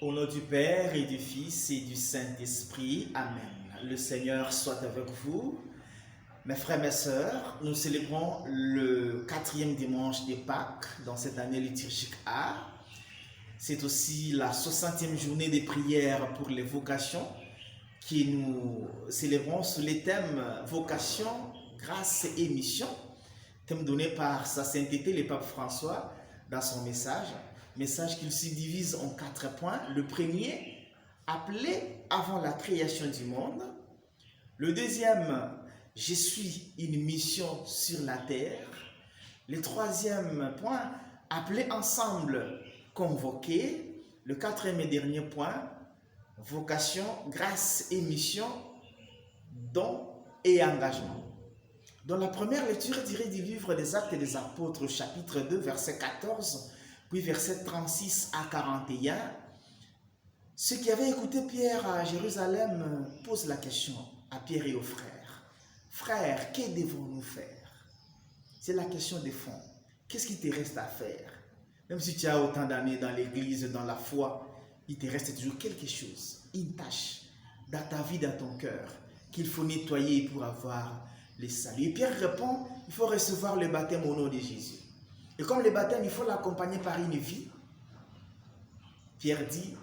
Au nom du Père et du Fils et du Saint-Esprit. Amen. Le Seigneur soit avec vous. Mes frères, mes sœurs, nous célébrons le 4e dimanche de Pâques dans cette année liturgique A. C'est aussi la 60e journée des prières pour les vocations que nous célébrons sous les thèmes vocation, grâce et mission, thème donné par sa sainteté le pape François dans son message qu'il subdivise en 4 points. Le premier, appelé avant la création du monde. Le deuxième, je suis une mission sur la terre. Le troisième point, appelé ensemble, convoqué. Le 4e et dernier point, vocation, grâce et mission, don et engagement. Dans la première lecture tirée du livre des Actes des Apôtres, chapitre 2, verset 14, puis verset 36 à 41, ceux qui avaient écouté Pierre à Jérusalem posent la question à Pierre et aux frères. Frères, que devons-nous faire? C'est la question de fond. Qu'est-ce qui te reste à faire? Même si tu as autant d'années dans l'église, dans la foi, il te reste toujours quelque chose, une tâche dans ta vie, dans ton cœur, qu'il faut nettoyer pour avoir le salut. Et Pierre répond, il faut recevoir le baptême au nom de Jésus. Et comme le baptême, il faut l'accompagner par une vie. Pierre dit,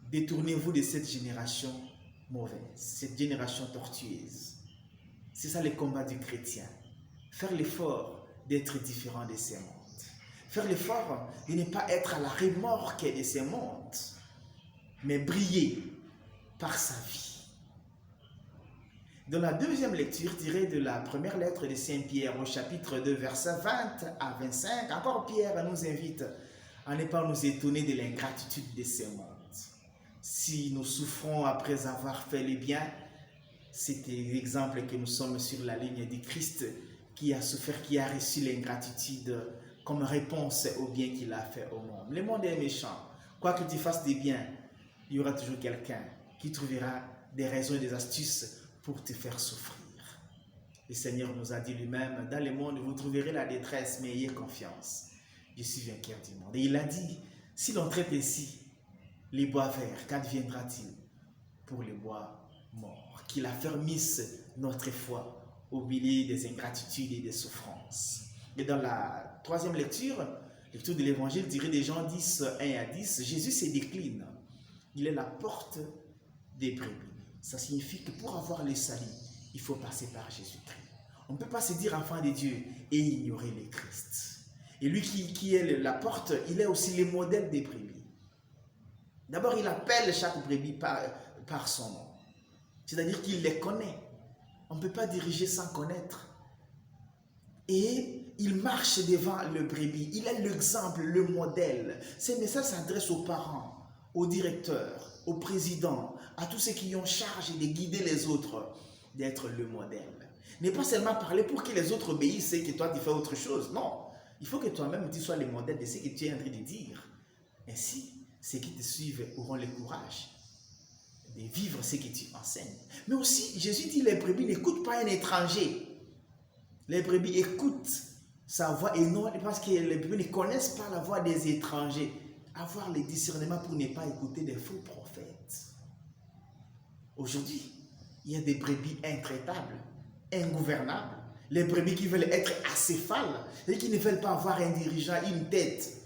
détournez-vous de cette génération mauvaise, cette génération tortueuse. C'est ça le combat du chrétien. Faire l'effort d'être différent de ces mondes. Faire l'effort de ne pas être à la remorque de ces mondes, mais briller par sa vie. Dans la deuxième lecture tirée de la première lettre de Saint Pierre au chapitre 2, versets 20 à 25, encore Pierre nous invite à ne pas nous étonner de l'ingratitude de ces mondes. Si nous souffrons après avoir fait le bien, c'est l'exemple que nous sommes sur la ligne du Christ qui a souffert, qui a reçu l'ingratitude comme réponse au bien qu'il a fait au monde. Le monde est méchant. Quoi que tu fasses des biens, il y aura toujours quelqu'un qui trouvera des raisons et des astuces pour te faire souffrir. Le Seigneur nous a dit lui-même, dans le monde vous trouverez la détresse, mais ayez confiance. Je suis vainqueur du monde. Et il a dit, si l'on traite ainsi les bois verts, qu'adviendra-t-il pour les bois morts? Qu'il affermisse notre foi au milieu des ingratitudes et des souffrances. Et dans la troisième lecture de l'évangile tirée des Jean 10, 1 à 10, Jésus se décline. Il est la porte des brebis. Ça signifie que pour avoir le salut, il faut passer par Jésus-Christ. On ne peut pas se dire enfant de Dieu et ignorer le Christ. Et lui qui est la porte, il est aussi le modèle des brebis. D'abord, il appelle chaque brebis par son nom. C'est-à-dire qu'il les connaît. On ne peut pas diriger sans connaître. Et il marche devant le brebis. Il est l'exemple, le modèle. Ces messages s'adressent aux parents, aux directeurs, aux présidents, à tous ceux qui ont charge de guider les autres, d'être le modèle. Ne pas seulement parler pour que les autres obéissent et que toi tu fais autre chose. Non, il faut que toi-même tu sois le modèle de ce que tu es en train de dire. Ainsi, ceux qui te suivent auront le courage de vivre ce que tu enseignes. Mais aussi, Jésus dit, les brebis n'écoutent pas un étranger. Les brebis écoutent sa voix et non, parce que les brebis ne connaissent pas la voix des étrangers. Avoir le discernement pour ne pas écouter des faux prophètes. Aujourd'hui, il y a des brebis intraitables, ingouvernables. Les brebis qui veulent être acéphales et qui ne veulent pas avoir un dirigeant, une tête.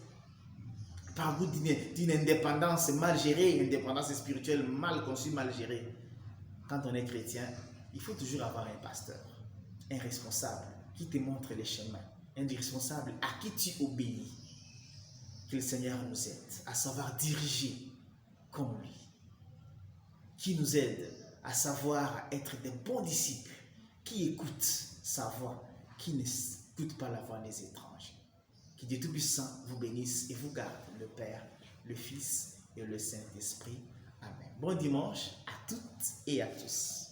Par goût d'une indépendance mal gérée, une indépendance spirituelle mal conçue, mal gérée. Quand on est chrétien, il faut toujours avoir un pasteur, un responsable qui te montre les chemins, un responsable à qui tu obéis. Que le Seigneur nous aide à savoir diriger comme lui, qui nous aide à savoir être des bons disciples, qui écoutent sa voix, qui n'écoutent pas la voix des étrangers. Que Dieu Tout-Puissant vous bénisse et vous garde, le Père, le Fils et le Saint-Esprit. Amen. Bon dimanche à toutes et à tous.